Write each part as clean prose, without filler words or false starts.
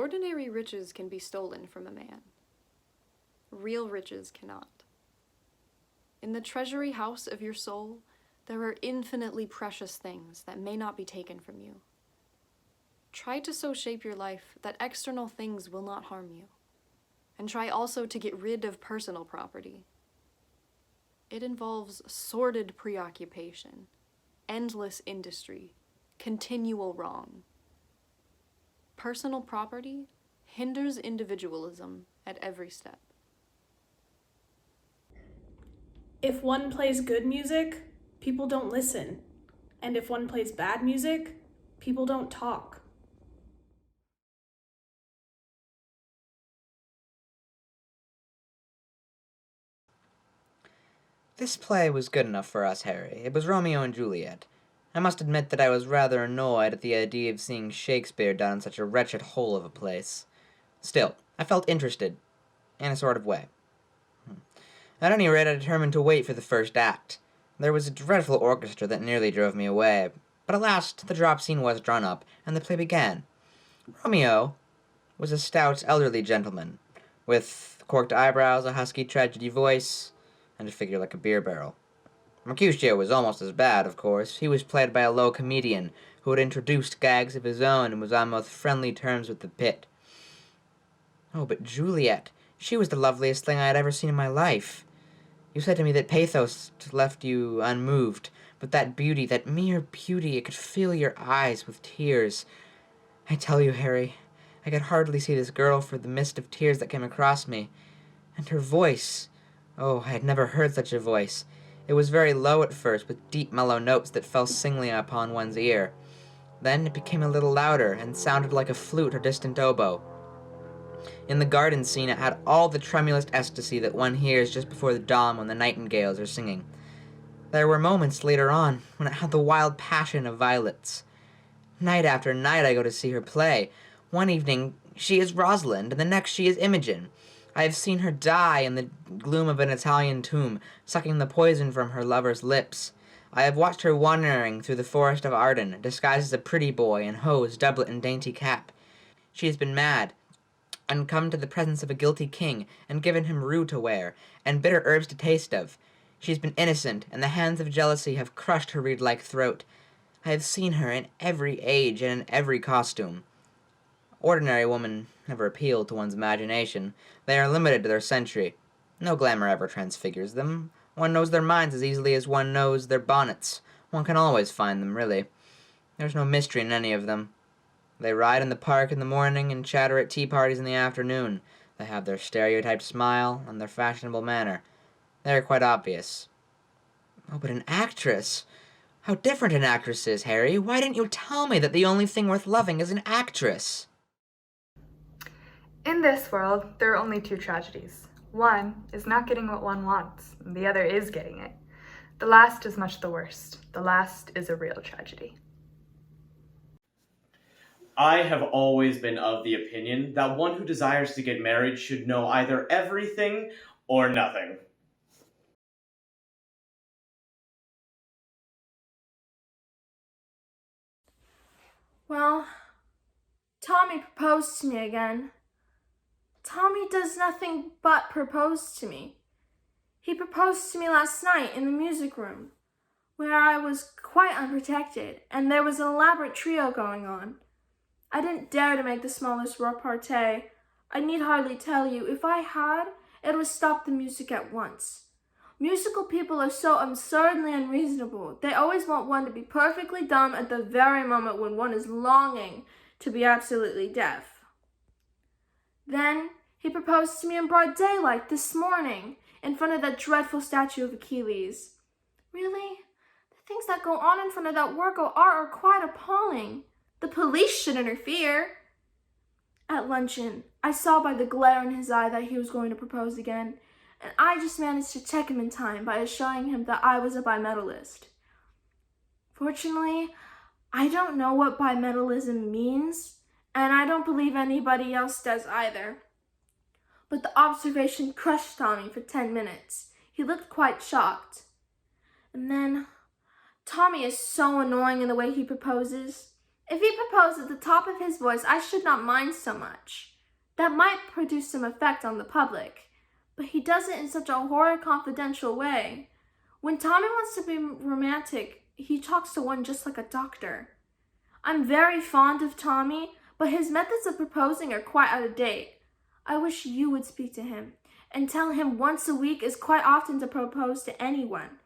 Ordinary riches can be stolen from a man. Real riches cannot. In the treasury house of your soul, there are infinitely precious things that may not be taken from you. Try to so shape your life that external things will not harm you, and try also to get rid of personal property. It involves sordid preoccupation, endless industry, continual wrong. Personal property hinders individualism at every step. If one plays good music, people don't listen. And if one plays bad music, people don't talk. This play was good enough for us, Harry. It was Romeo and Juliet. I must admit that I was rather annoyed at the idea of seeing Shakespeare done in such a wretched hole of a place. Still, I felt interested, in a sort of way. At any rate, I determined to wait for the first act. There was a dreadful orchestra that nearly drove me away, but at last the drop scene was drawn up, and the play began. Romeo was a stout, elderly gentleman, with corked eyebrows, a husky tragedy voice, and a figure like a beer barrel. Mercutio was almost as bad, of course. He was played by a low comedian who had introduced gags of his own and was on most friendly terms with the pit. Oh, but Juliet, she was the loveliest thing I had ever seen in my life. You said to me that pathos left you unmoved, but that beauty, that mere beauty, it could fill your eyes with tears. I tell you, Harry, I could hardly see this girl for the mist of tears that came across me. And her voice, oh, I had never heard such a voice. It was very low at first, with deep mellow notes that fell singly upon one's ear. Then it became a little louder, and sounded like a flute or distant oboe. In the garden scene, it had all the tremulous ecstasy that one hears just before the dawn when the nightingales are singing. There were moments later on when it had the wild passion of violets. Night after night I go to see her play. One evening she is Rosalind, and the next she is Imogen. I have seen her die in the gloom of an Italian tomb, sucking the poison from her lover's lips. I have watched her wandering through the forest of Arden, disguised as a pretty boy in hose, doublet, and dainty cap. She has been mad, and come to the presence of a guilty king, and given him rue to wear, and bitter herbs to taste of. She has been innocent, and the hands of jealousy have crushed her reed-like throat. I have seen her in every age and in every costume. Ordinary women never appeal to one's imagination. They are limited to their century. No glamour ever transfigures them. One knows their minds as easily as one knows their bonnets. One can always find them, really. There's no mystery in any of them. They ride in the park in the morning and chatter at tea parties in the afternoon. They have their stereotyped smile and their fashionable manner. They are quite obvious. Oh, but an actress! How different an actress is, Harry! Why didn't you tell me that the only thing worth loving is an actress? In this world, there are only two tragedies. One is not getting what one wants, and the other is getting it. The last is much the worst. The last is a real tragedy. I have always been of the opinion that one who desires to get married should know either everything or nothing. Well, Tommy proposed to me again. Tommy does nothing but propose to me. He proposed to me last night in the music room, where I was quite unprotected, and there was an elaborate trio going on. I didn't dare to make the smallest repartee. I need hardly tell you, if I had, it would have stopped the music at once. Musical people are so absurdly unreasonable. They always want one to be perfectly dumb at the very moment when one is longing to be absolutely deaf. Then he proposed to me in broad daylight this morning, in front of that dreadful statue of Achilles. Really, the things that go on in front of that work of art are quite appalling. The police should interfere. At luncheon, I saw by the glare in his eye that he was going to propose again, and I just managed to check him in time by assuring him that I was a bimetallist. Fortunately, I don't know what bimetallism means, and I don't believe anybody else does either. But the observation crushed Tommy for 10 minutes. He looked quite shocked. And then, Tommy is so annoying in the way he proposes. If he proposed at the top of his voice, I should not mind so much. That might produce some effect on the public, but he does it in such a horrid confidential way. When Tommy wants to be romantic, he talks to one just like a doctor. I'm very fond of Tommy, but his methods of proposing are quite out of date. I wish you would speak to him and tell him once a week is quite often to propose to anyone,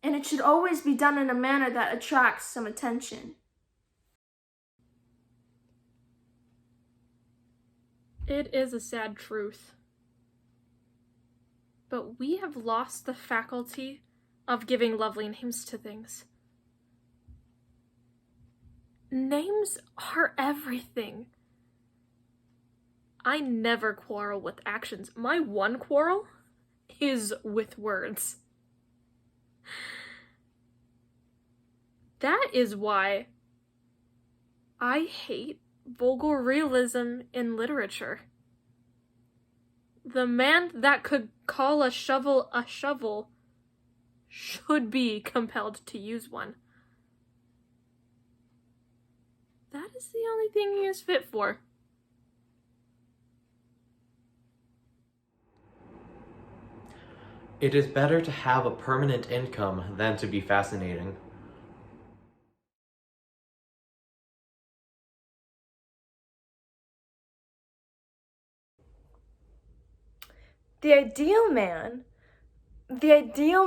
and it should always be done in a manner that attracts some attention. It is a sad truth, but we have lost the faculty of giving lovely names to things. Names are everything. I never quarrel with actions. My one quarrel is with words. That is why I hate vulgar realism in literature. The man that could call a shovel should be compelled to use one. That is the only thing he is fit for. It is better to have a permanent income than to be fascinating. The ideal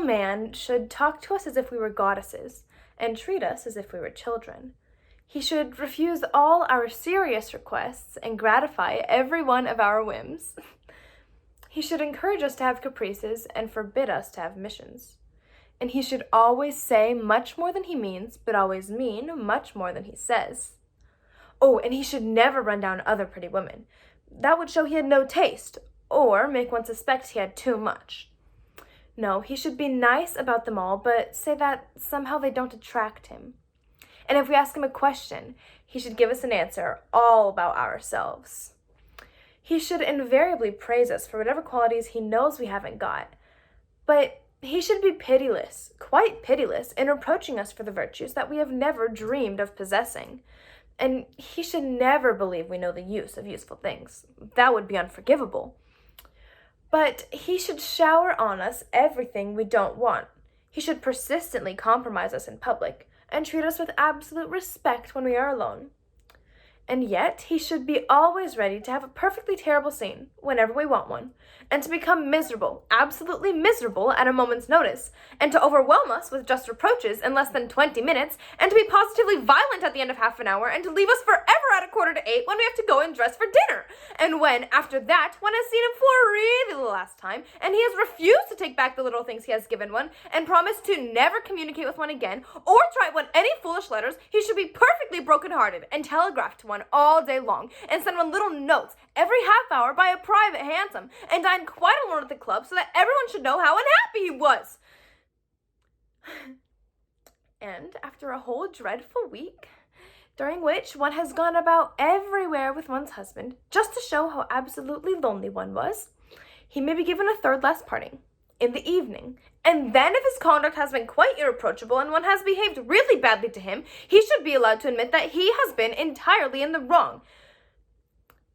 man should talk to us as if we were goddesses and treat us as if we were children. He should refuse all our serious requests and gratify every one of our whims. He should encourage us to have caprices and forbid us to have missions. And he should always say much more than he means, but always mean much more than he says. Oh, and he should never run down other pretty women. That would show he had no taste, or make one suspect he had too much. No, he should be nice about them all, but say that somehow they don't attract him. And if we ask him a question, he should give us an answer all about ourselves. He should invariably praise us for whatever qualities he knows we haven't got. But he should be pitiless, quite pitiless, in reproaching us for the virtues that we have never dreamed of possessing. And he should never believe we know the use of useful things. That would be unforgivable. But he should shower on us everything we don't want. He should persistently compromise us in public and treat us with absolute respect when we are alone. And yet, he should be always ready to have a perfectly terrible scene whenever we want one, and to become miserable, absolutely miserable at a moment's notice, and to overwhelm us with just reproaches in less than 20 minutes, and to be positively violent at the end of half an hour, and to leave us forever at 7:45 when we have to go and dress for dinner. And when, after that, one has seen him for really the last time, and he has refused to take back the little things he has given one, and promised to never communicate with one again, or to write one any foolish letters, he should be perfectly broken-hearted, and telegraph to one all day long, and send one little notes every half hour by a private hansom, and dine quite alone at the club so that everyone should know how unhappy he was. And after a whole dreadful week, during which one has gone about everywhere with one's husband, just to show how absolutely lonely one was, he may be given a third last parting, in the evening, and then if his conduct has been quite irreproachable and one has behaved really badly to him, he should be allowed to admit that he has been entirely in the wrong.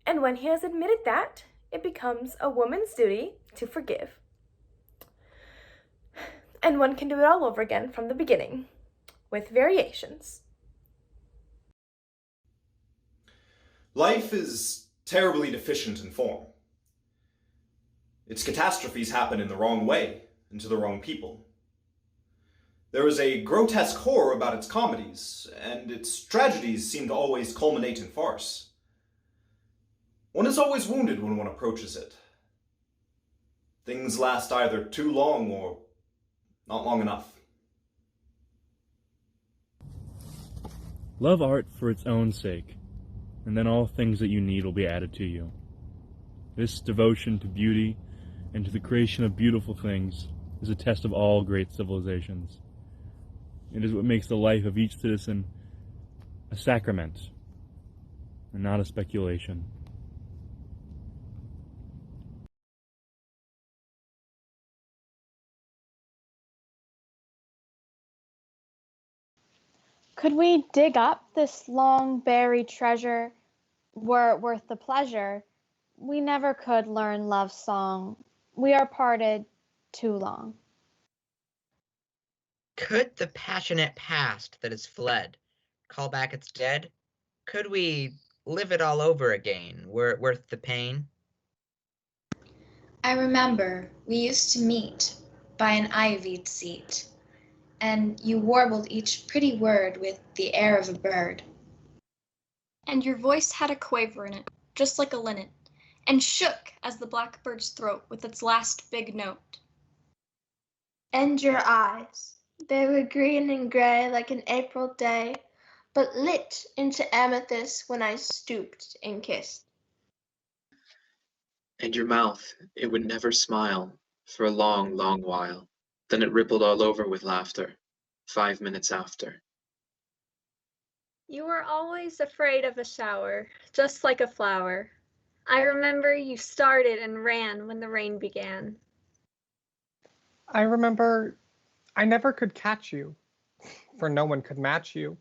And when he has admitted that, it becomes a woman's duty to forgive. And one can do it all over again from the beginning, with variations. Life is terribly deficient in form. Its catastrophes happen in the wrong way and to the wrong people. There is a grotesque horror about its comedies, and its tragedies seem to always culminate in farce. One is always wounded when one approaches it. Things last either too long or not long enough. Love art for its own sake, and then all things that you need will be added to you. This devotion to beauty and to the creation of beautiful things is a test of all great civilizations. It is what makes the life of each citizen a sacrament and not a speculation. Could we dig up this long buried treasure, were it worth the pleasure? We never could learn love's song. We are parted too long. Could the passionate past that is fled call back its dead? Could we live it all over again, were it worth the pain? I remember we used to meet by an ivied seat, and you warbled each pretty word with the air of a bird. And your voice had a quaver in it, just like a linnet, and shook as the blackbird's throat with its last big note. And your eyes, they were green and gray like an April day, but lit into amethyst when I stooped and kissed. And your mouth, it would never smile for a long, long while. Then it rippled all over with laughter, 5 minutes after. You were always afraid of a shower, just like a flower. I remember you started and ran when the rain began. I remember I never could catch you, for no one could match you.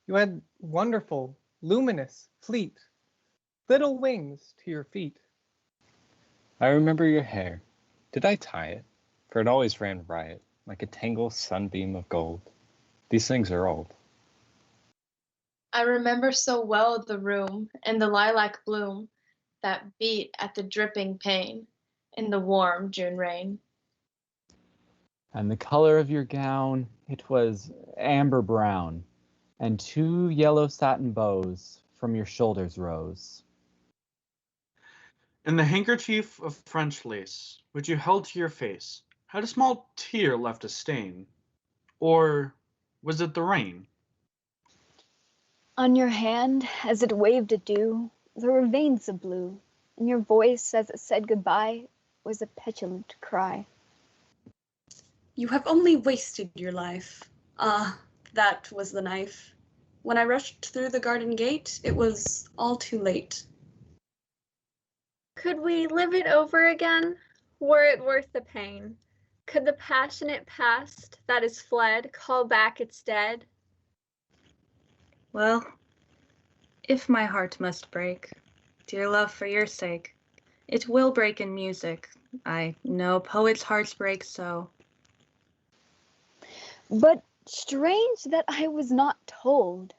You had wonderful, luminous, fleet, little wings to your feet. I remember your hair. Did I tie it? For it always ran riot, like a tangled sunbeam of gold. These things are old. I remember so well the room and the lilac bloom that beat at the dripping pane in the warm June rain. And the color of your gown, it was amber brown, and 2 yellow satin bows from your shoulders rose. And the handkerchief of French lace, which you held to your face, had a small tear left a stain. Or was it the rain? On your hand, as it waved adieu, there were veins of blue, and your voice, as it said goodbye, was a petulant cry. You have only wasted your life. Ah, that was the knife. When I rushed through the garden gate, it was all too late. Could we live it over again? Were it worth the pain? Could the passionate past that is fled call back its dead? Well, if my heart must break, dear love, for your sake, it will break in music. I know poets' hearts break so. But strange that I was not told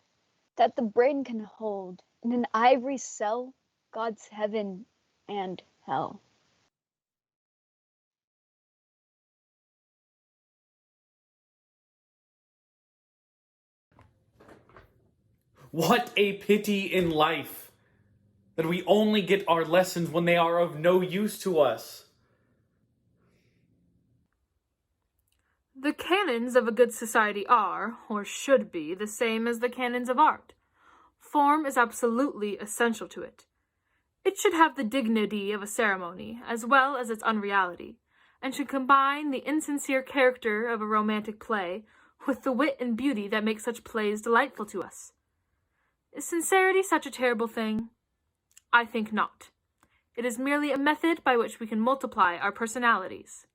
that the brain can hold in an ivory cell God's heaven and hell. What a pity in life that we only get our lessons when they are of no use to us. The canons of a good society are, or should be, the same as the canons of art. Form is absolutely essential to it. It should have the dignity of a ceremony, as well as its unreality, and should combine the insincere character of a romantic play with the wit and beauty that make such plays delightful to us. Is sincerity such a terrible thing? I think not. It is merely a method by which we can multiply our personalities.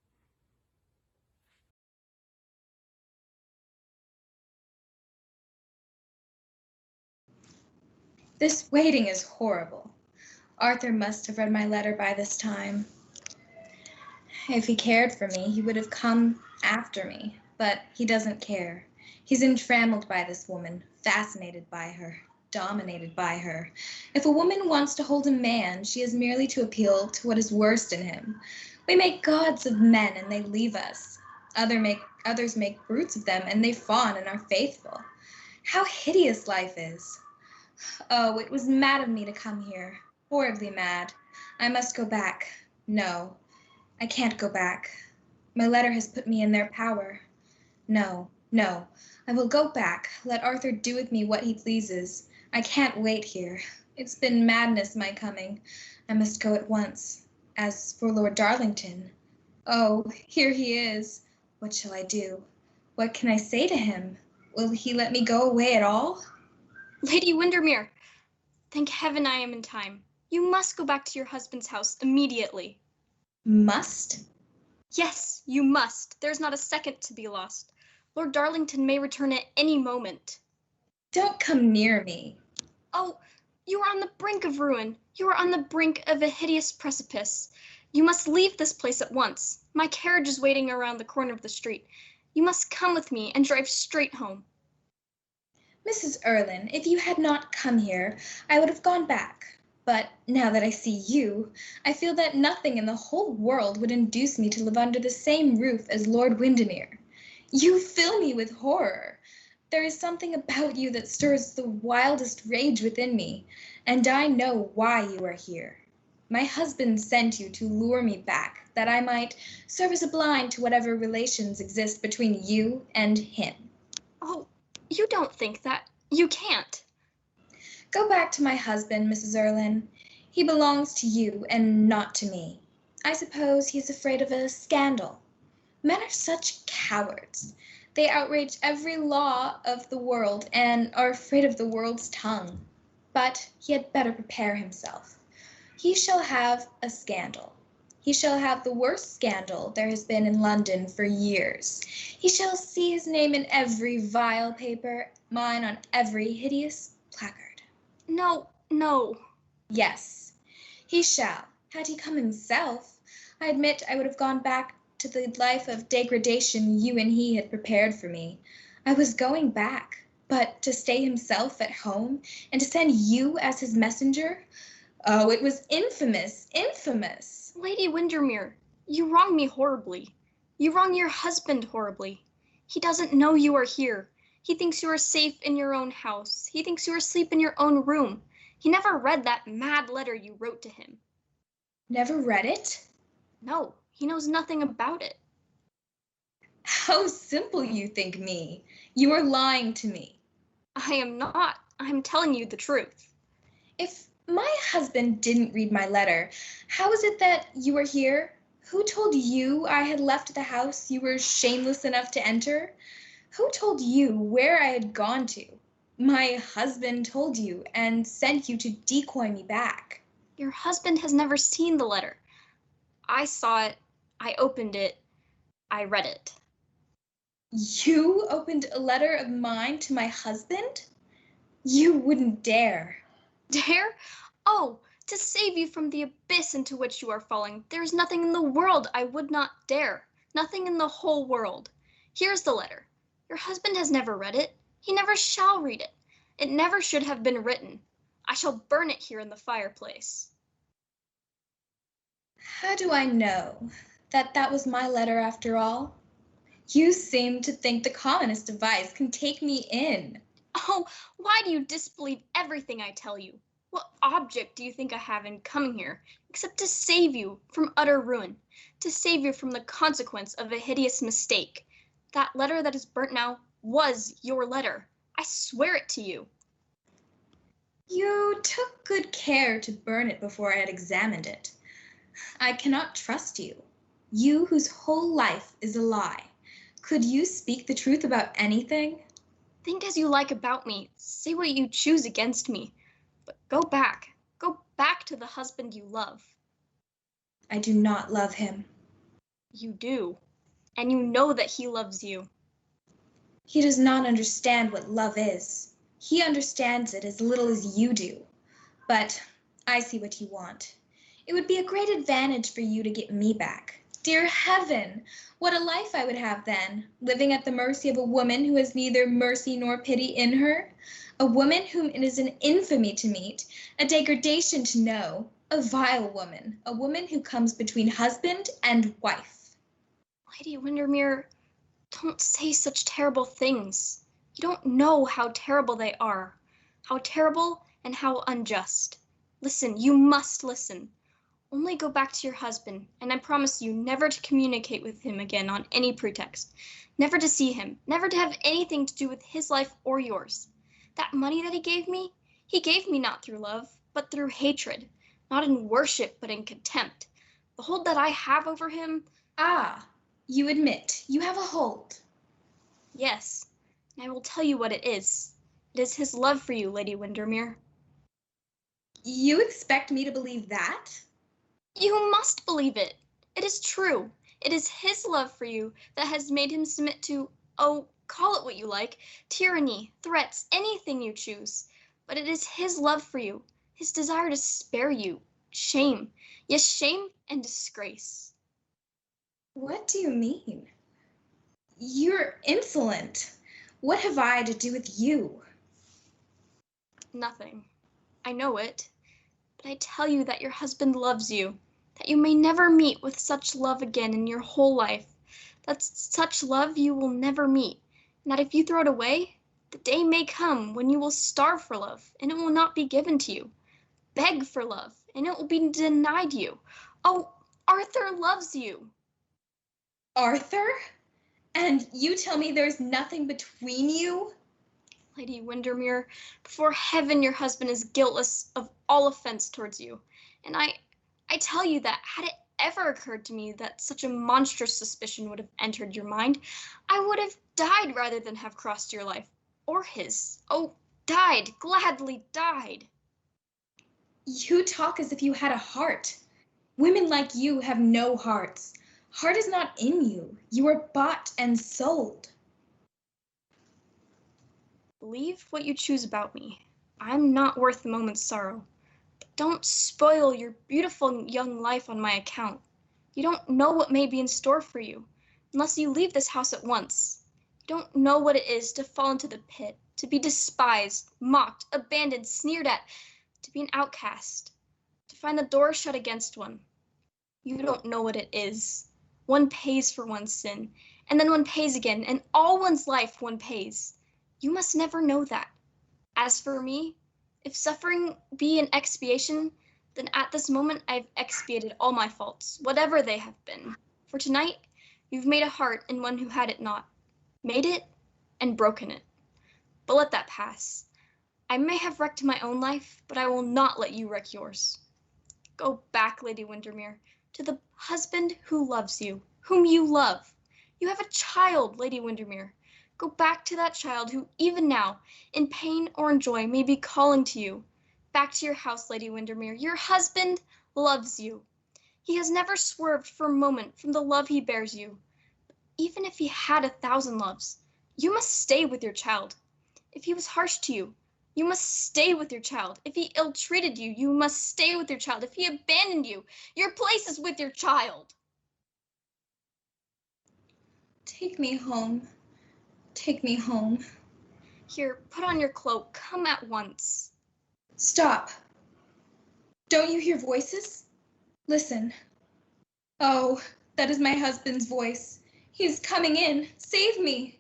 This waiting is horrible. Arthur must have read my letter by this time. If he cared for me, he would have come after me, but he doesn't care. He's entrammelled by this woman, fascinated by her, dominated by her. If a woman wants to hold a man, she is merely to appeal to what is worst in him. We make gods of men and they leave us. Others make brutes of them and they fawn and are faithful. How hideous life is. Oh, it was mad of me to come here. Horribly mad. I must go back. No, I can't go back. My letter has put me in their power. No, no, I will go back. Let Arthur do with me what he pleases. I can't wait here. It's been madness, my coming. I must go at once. As for Lord Darlington, oh, here he is. What shall I do? What can I say to him? Will he let me go away at all? Lady Windermere, thank heaven I am in time. You must go back to your husband's house immediately. Must? Yes, you must. There's not a second to be lost. Lord Darlington may return at any moment. Don't come near me. Oh, you are on the brink of ruin. You are on the brink of a hideous precipice. You must leave this place at once. My carriage is waiting around the corner of the street. You must come with me and drive straight home. Mrs. Erlyn, if you had not come here, I would have gone back. But now that I see you, I feel that nothing in the whole world would induce me to live under the same roof as Lord Windermere. You fill me with horror. There is something about you that stirs the wildest rage within me, and I know why you are here. My husband sent you to lure me back, that I might serve as a blind to whatever relations exist between you and him. Oh, you don't think that. You can't. Go back to my husband, Mrs. Erlyn. He belongs to you and not to me. I suppose he's afraid of a scandal. Men are such cowards. They outrage every law of the world and are afraid of the world's tongue. But he had better prepare himself. He shall have a scandal. He shall have the worst scandal there has been in London for years. He shall see his name in every vile paper, mine on every hideous placard. No, no. Yes, he shall. Had he come himself, I admit I would have gone back to the life of degradation you and he had prepared for me. I was going back, but to stay himself at home and to send you as his messenger? Oh, it was infamous, infamous. Lady Windermere, you wrong me horribly. You wrong your husband horribly. He doesn't know you are here. He thinks you are safe in your own house. He thinks you are asleep in your own room. He never read that mad letter you wrote to him. Never read it? No, he knows nothing about it. How simple you think me. You are lying to me. I am not. I am telling you the truth. If my husband didn't read my letter, how is it that you are here? Who told you I had left the house you were shameless enough to enter? Who told you where I had gone to? My husband told you and sent you to decoy me back. Your husband has never seen the letter. I saw it. I opened it. I read it. You opened a letter of mine to my husband? You wouldn't dare. Dare? Oh, to save you from the abyss into which you are falling, there is nothing in the world I would not dare. Nothing in the whole world. Here's the letter. Your husband has never read it. He never shall read it. It never should have been written. I shall burn it here in the fireplace. How do I know that that was my letter after all? You seem to think the commonest device can take me in. Oh, why do you disbelieve everything I tell you? What object do you think I have in coming here, except to save you from utter ruin, to save you from the consequence of a hideous mistake? That letter that is burnt now was your letter. I swear it to you. You took good care to burn it before I had examined it. I cannot trust you. You whose whole life is a lie. Could you speak the truth about anything? Think as you like about me. Say what you choose against me. But go back. Go back to the husband you love. I do not love him. You do. And you know that he loves you. He does not understand what love is. He understands it as little as you do. But I see what you want. It would be a great advantage for you to get me back. Dear heaven, what a life I would have then, living at the mercy of a woman who has neither mercy nor pity in her, a woman whom it is an infamy to meet, a degradation to know, a vile woman, a woman who comes between husband and wife. Lady Windermere, don't say such terrible things. You don't know how terrible they are, how terrible and how unjust. Listen, you must listen. Only go back to your husband, and I promise you never to communicate with him again on any pretext, never to see him, never to have anything to do with his life or yours. That money that he gave me not through love, but through hatred, not in worship, but in contempt. The hold that I have over him... Ah, you admit you have a hold. Yes, and I will tell you what it is. It is his love for you, Lady Windermere. You expect me to believe that? You must believe it. It is true. It is his love for you that has made him submit to, oh, call it what you like, tyranny, threats, anything you choose. But it is his love for you, his desire to spare you. Shame. Yes, shame and disgrace. What do you mean? You're insolent. What have I to do with you? Nothing. I know it. But I tell you that your husband loves you, that you may never meet with such love again in your whole life, that such love you will never meet, and that if you throw it away, the day may come when you will starve for love, and it will not be given to you. Beg for love, and it will be denied you. Oh, Arthur loves you. Arthur? And you tell me there's nothing between you? Lady Windermere, before heaven your husband is guiltless of all offense towards you. And I tell you that had it ever occurred to me that such a monstrous suspicion would have entered your mind, I would have died rather than have crossed your life, or his. Oh, died, gladly died. You talk as if you had a heart. Women like you have no hearts. Heart is not in you. You are bought and sold. Believe what you choose about me. I'm not worth a moment's sorrow. But don't spoil your beautiful young life on my account. You don't know what may be in store for you, unless you leave this house at once. You don't know what it is to fall into the pit, to be despised, mocked, abandoned, sneered at, to be an outcast, to find the door shut against one. You don't know what it is. One pays for one's sin, and then one pays again, and all one's life one pays. You must never know that. As for me, if suffering be an expiation, then at this moment I've expiated all my faults, whatever they have been. For tonight, you've made a heart in one who had it not, made it and broken it. But let that pass. I may have wrecked my own life, but I will not let you wreck yours. Go back, Lady Windermere, to the husband who loves you, whom you love. You have a child, Lady Windermere. Go back to that child who, even now, in pain or in joy, may be calling to you. Back to your house, Lady Windermere. Your husband loves you. He has never swerved for a moment from the love he bears you. Even if he had 1,000 loves, you must stay with your child. If he was harsh to you, you must stay with your child. If he ill-treated you, you must stay with your child. If he abandoned you, your place is with your child. Take me home. Take me home. Here, put on your cloak. Come at once. Stop. Don't you hear voices? Listen. Oh, that is my husband's voice. He's coming in. Save me.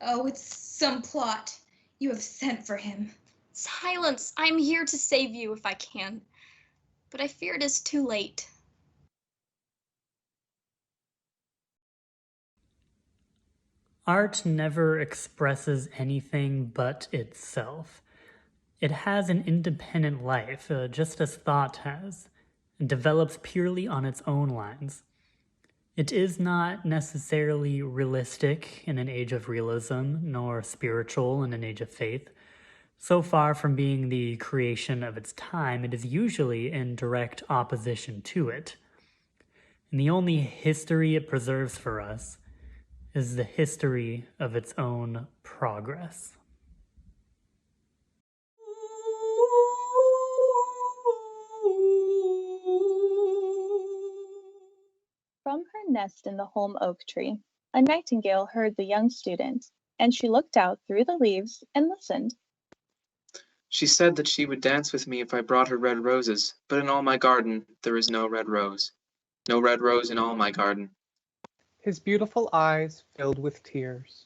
Oh, it's some plot. You have sent for him. Silence. I am here to save you if I can. But I fear it is too late. Art never expresses anything but itself. It has an independent life, just as thought has, and develops purely on its own lines. It is not necessarily realistic in an age of realism, nor spiritual in an age of faith. So far from being the creation of its time, it is usually in direct opposition to it. And the only history it preserves for us is the history of its own progress. From her nest in the holm oak tree, a nightingale heard the young student, and she looked out through the leaves and listened. She said that she would dance with me if I brought her red roses, but in all my garden there is no red rose. No red rose in all my garden. His beautiful eyes filled with tears.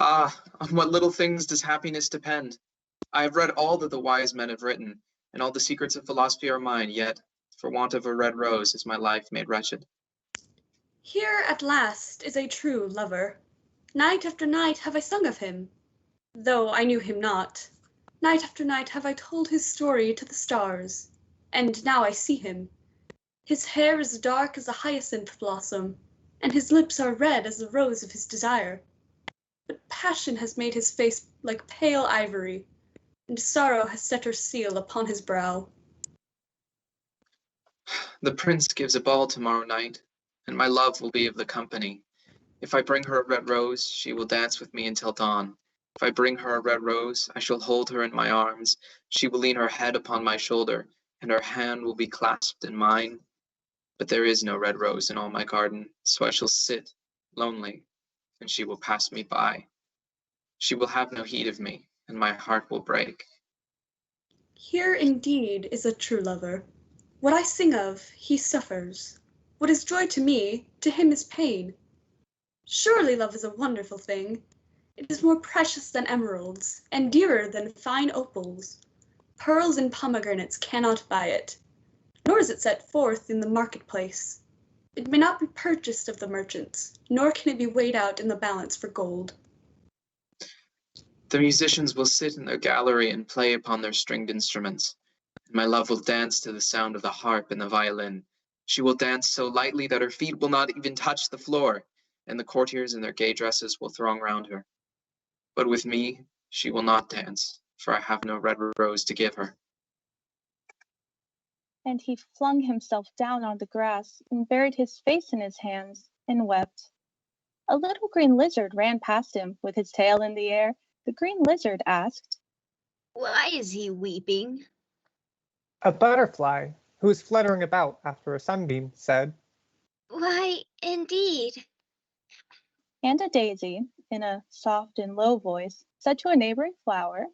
Ah, on what little things does happiness depend? I have read all that the wise men have written, and all the secrets of philosophy are mine, yet, for want of a red rose, is my life made wretched. Here at last is a true lover. Night after night have I sung of him, though I knew him not. Night after night have I told his story to the stars, and now I see him. His hair is dark as a hyacinth blossom, and his lips are red as the rose of his desire. But passion has made his face like pale ivory, and sorrow has set her seal upon his brow. The prince gives a ball tomorrow night, and my love will be of the company. If I bring her a red rose, she will dance with me until dawn. If I bring her a red rose, I shall hold her in my arms. She will lean her head upon my shoulder, and her hand will be clasped in mine. But there is no red rose in all my garden, so I shall sit, lonely, and she will pass me by. She will have no heed of me, and my heart will break. Here indeed is a true lover. What I sing of, he suffers. What is joy to me, to him is pain. Surely love is a wonderful thing. It is more precious than emeralds, and dearer than fine opals. Pearls and pomegranates cannot buy it, nor is it set forth in the marketplace. It may not be purchased of the merchants, nor can it be weighed out in the balance for gold. The musicians will sit in their gallery and play upon their stringed instruments, and my love will dance to the sound of the harp and the violin. She will dance so lightly that her feet will not even touch the floor, and the courtiers in their gay dresses will throng round her. But with me, she will not dance, for I have no red rose to give her. And he flung himself down on the grass and buried his face in his hands and wept. A little green lizard ran past him with his tail in the air. The green lizard asked, "Why is he weeping?" A butterfly, who was fluttering about after a sunbeam, said, "Why, indeed." And a daisy, in a soft and low voice, said to a neighboring flower,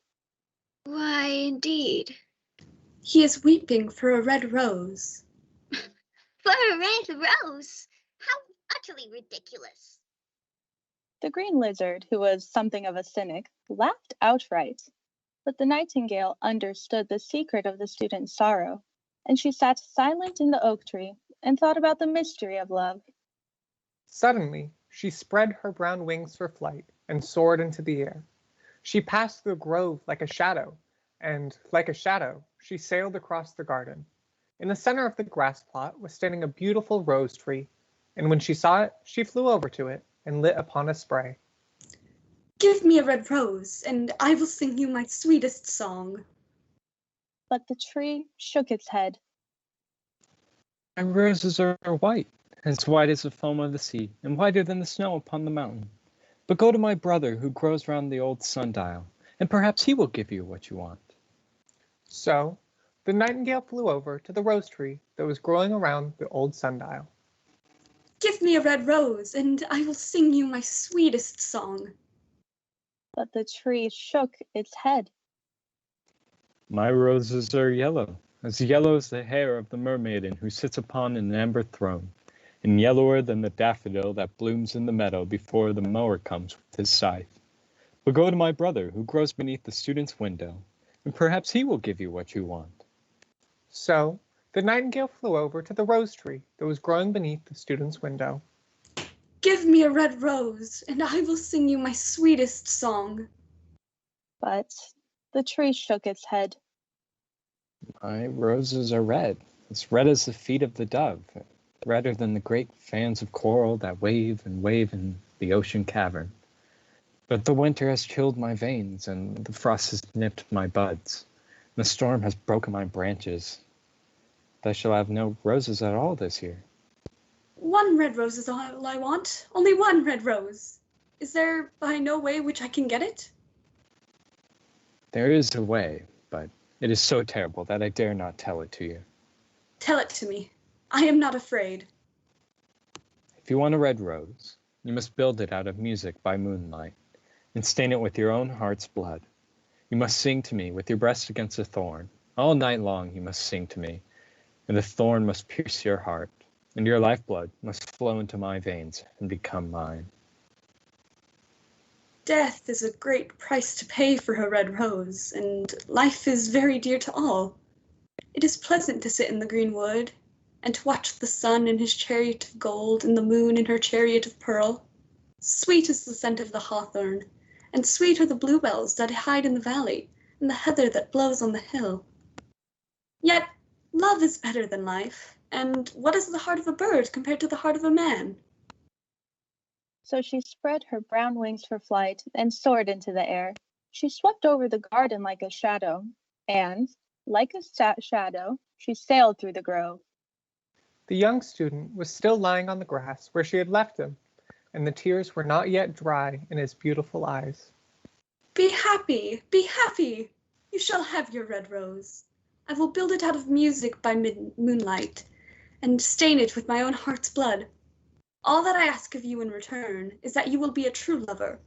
"Why, indeed." He is weeping for a red rose. For a red rose? How utterly ridiculous. The green lizard, who was something of a cynic, laughed outright. But the nightingale understood the secret of the student's sorrow, and she sat silent in the oak tree and thought about the mystery of love. Suddenly, she spread her brown wings for flight and soared into the air. She passed through the grove like a shadow, and, like a shadow, she sailed across the garden. In the center of the grass plot was standing a beautiful rose tree, and when she saw it, she flew over to it and lit upon a spray. Give me a red rose, and I will sing you my sweetest song. But the tree shook its head. My roses are white as the foam of the sea, and whiter than the snow upon the mountain. But go to my brother who grows round the old sundial, and perhaps he will give you what you want. So, the nightingale flew over to the rose tree that was growing around the old sundial. Give me a red rose, and I will sing you my sweetest song. But the tree shook its head. My roses are yellow as the hair of the mermaiden who sits upon an amber throne, and yellower than the daffodil that blooms in the meadow before the mower comes with his scythe. But go to my brother who grows beneath the student's window, and perhaps he will give you what you want. So, the nightingale flew over to the rose tree that was growing beneath the student's window. Give me a red rose, and I will sing you my sweetest song. But the tree shook its head. My roses are red as the feet of the dove, redder than the great fans of coral that wave and wave in the ocean cavern. But the winter has chilled my veins, and the frost has nipped my buds. The storm has broken my branches. I shall have no roses at all this year. One red rose is all I want. Only one red rose. Is there by no way which I can get it? There is a way, but it is so terrible that I dare not tell it to you. Tell it to me. I am not afraid. If you want a red rose, you must build it out of music by moonlight, and stain it with your own heart's blood. You must sing to me with your breast against a thorn. All night long you must sing to me, and the thorn must pierce your heart, and your lifeblood must flow into my veins and become mine. Death is a great price to pay for a red rose, and life is very dear to all. It is pleasant to sit in the green wood, and to watch the sun in his chariot of gold and the moon in her chariot of pearl. Sweet is the scent of the hawthorn, and sweet are the bluebells that hide in the valley, and the heather that blows on the hill. Yet love is better than life, and what is the heart of a bird compared to the heart of a man? So she spread her brown wings for flight and soared into the air. She swept over the garden like a shadow, and, like a shadow, she sailed through the grove. The young student was still lying on the grass where she had left him, and the tears were not yet dry in his beautiful eyes. Be happy, be happy. You shall have your red rose. I will build it out of music by moonlight, and stain it with my own heart's blood. All that I ask of you in return is that you will be a true lover,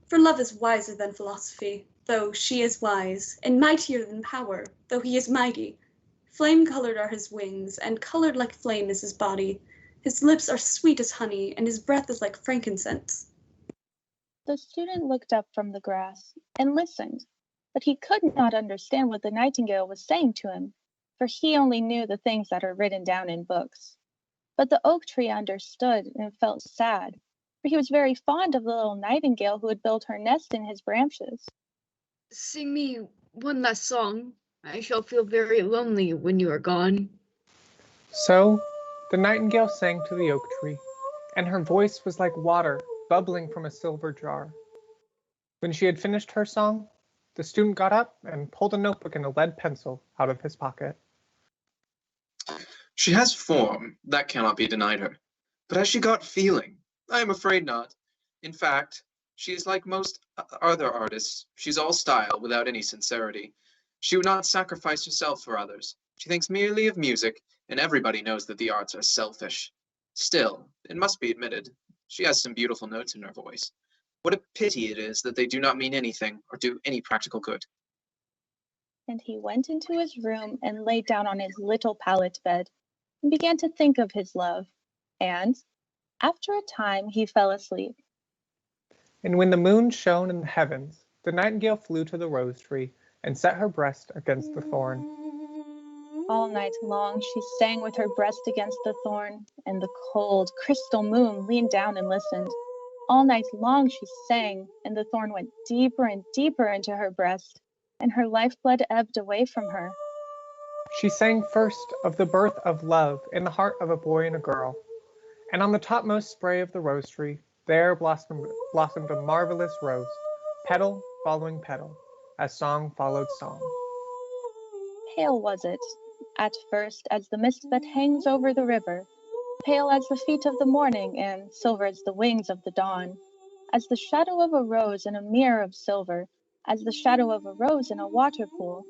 for love is wiser than philosophy, though she is wise, and mightier than power, though he is mighty. Flame-colored are his wings, and colored like flame is his body. His lips are sweet as honey, and his breath is like frankincense. The student looked up from the grass and listened, but he could not understand what the nightingale was saying to him, for he only knew the things that are written down in books. But the oak tree understood and felt sad, for he was very fond of the little nightingale who had built her nest in his branches. Sing me one last song. I shall feel very lonely when you are gone. So the nightingale sang to the oak tree, and her voice was like water bubbling from a silver jar. When she had finished her song, the student got up and pulled a notebook and a lead pencil out of his pocket. She has form, that cannot be denied her. But has she got feeling? I am afraid not. In fact, she is like most other artists. She's all style without any sincerity. She would not sacrifice herself for others. She thinks merely of music, and everybody knows that the arts are selfish. Still, it must be admitted, she has some beautiful notes in her voice. What a pity it is that they do not mean anything or do any practical good. And he went into his room and lay down on his little pallet bed and began to think of his love. And after a time, he fell asleep. And when the moon shone in the heavens, the nightingale flew to the rose tree and set her breast against the thorn. All night long she sang with her breast against the thorn, and the cold, crystal moon leaned down and listened. All night long she sang, and the thorn went deeper and deeper into her breast, and her lifeblood ebbed away from her. She sang first of the birth of love in the heart of a boy and a girl, and on the topmost spray of the rose tree, there blossomed a marvelous rose, petal following petal, as song followed song. Pale was it, at first as the mist that hangs over the river, pale as the feet of the morning, and silver as the wings of the dawn, as the shadow of a rose in a mirror of silver, as the shadow of a rose in a water pool.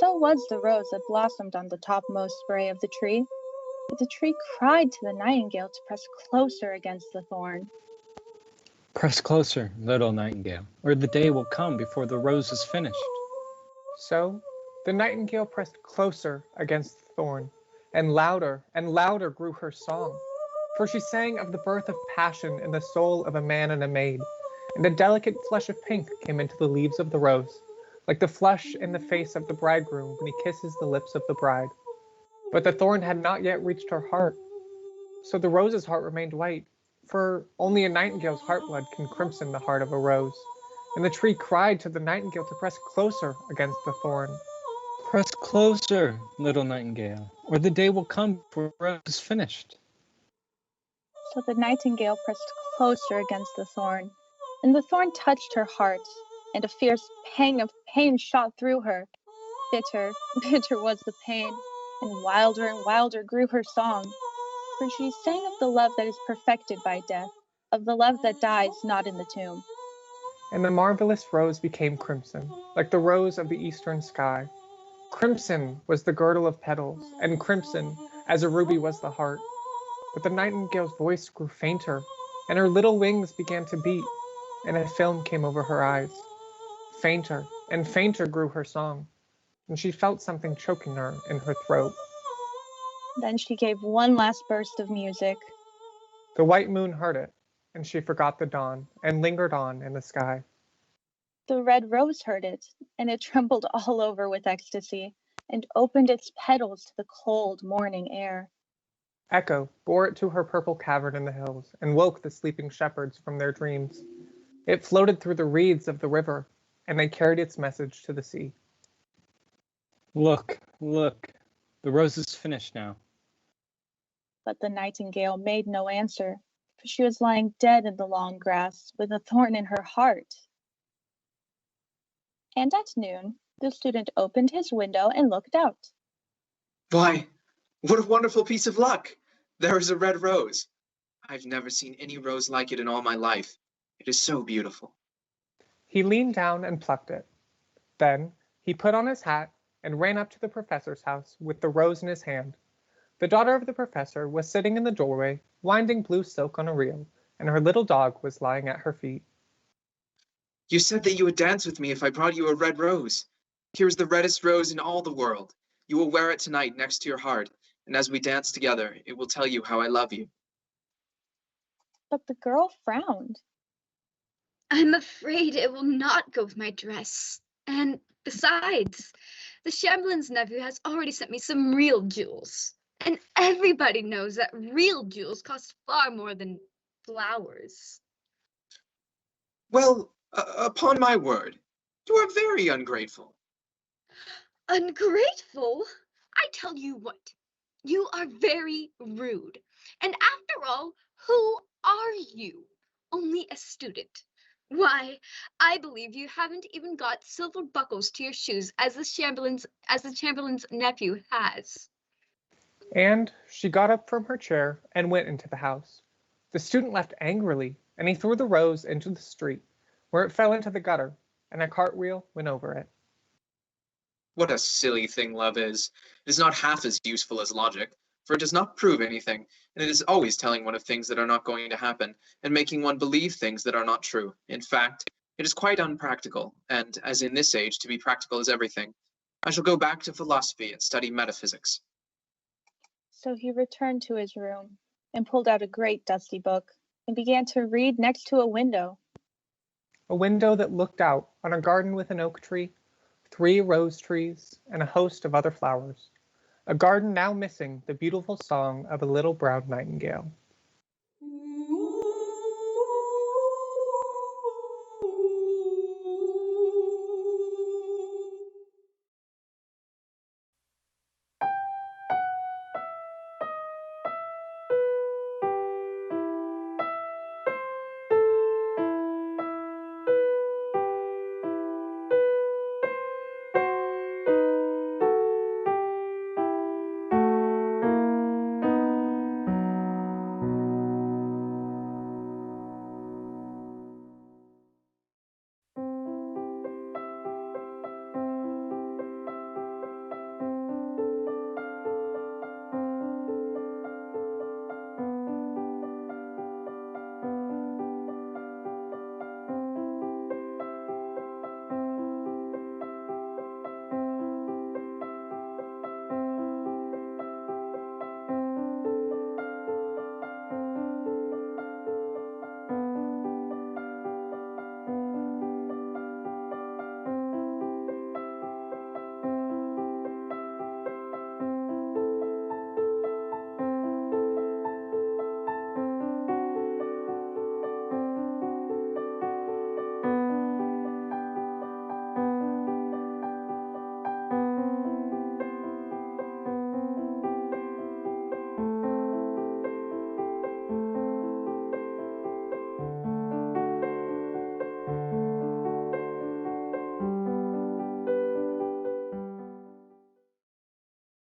So was the rose that blossomed on the topmost spray of the tree. But the tree cried to the nightingale to press closer against the thorn. Press closer, little nightingale, or the day will come before the rose is finished. So the nightingale pressed closer against the thorn, and louder grew her song. For she sang of the birth of passion in the soul of a man and a maid, and a delicate flush of pink came into the leaves of the rose, like the flush in the face of the bridegroom when he kisses the lips of the bride. But the thorn had not yet reached her heart, so the rose's heart remained white, for only a nightingale's heartblood can crimson the heart of a rose. And the tree cried to the nightingale to press closer against the thorn. Press closer, little nightingale, or the day will come before the rose is finished. So the nightingale pressed closer against the thorn, and the thorn touched her heart, and a fierce pang of pain shot through her. Bitter, bitter was the pain, and wilder grew her song. For she sang of the love that is perfected by death, of the love that dies not in the tomb. And the marvelous rose became crimson, like the rose of the eastern sky. Crimson was the girdle of petals, and crimson as a ruby was the heart. But the nightingale's voice grew fainter, and her little wings began to beat, and a film came over her eyes. Fainter and fainter grew her song, and she felt something choking her in her throat. Then she gave one last burst of music. The white moon heard it, and she forgot the dawn, and lingered on in the sky. The red rose heard it, and it trembled all over with ecstasy, and opened its petals to the cold morning air. Echo bore it to her purple cavern in the hills, and woke the sleeping shepherds from their dreams. It floated through the reeds of the river, and they carried its message to the sea. Look, look, the rose is finished now. But the nightingale made no answer, for she was lying dead in the long grass with a thorn in her heart. And at noon, the student opened his window and looked out. Why, what a wonderful piece of luck! There is a red rose. I've never seen any rose like it in all my life. It is so beautiful. He leaned down and plucked it. Then he put on his hat and ran up to the professor's house with the rose in his hand. The daughter of the professor was sitting in the doorway, winding blue silk on a reel, and her little dog was lying at her feet. You said that you would dance with me if I brought you a red rose. Here is the reddest rose in all the world. You will wear it tonight next to your heart, and as we dance together, it will tell you how I love you. But the girl frowned. I'm afraid it will not go with my dress. And besides, the Chamberlain's nephew has already sent me some real jewels. And everybody knows that real jewels cost far more than flowers. Well, upon my word, you are very ungrateful. Ungrateful? I tell you what, you are very rude. And after all, who are you? Only a student. Why, I believe you haven't even got silver buckles to your shoes as the Chamberlain's nephew has. And she got up from her chair and went into the house. The student left angrily, and he threw the rose into the street, where it fell into the gutter, and a cartwheel went over it. What a silly thing love is. It is not half as useful as logic, for it does not prove anything, and it is always telling one of things that are not going to happen, and making one believe things that are not true. In fact, it is quite unpractical, and, as in this age, to be practical is everything. I shall go back to philosophy and study metaphysics. So he returned to his room and pulled out a great dusty book and began to read next to a window. A window that looked out on a garden with an oak tree, 3 rose trees, and a host of other flowers. A garden now missing the beautiful song of a little brown nightingale.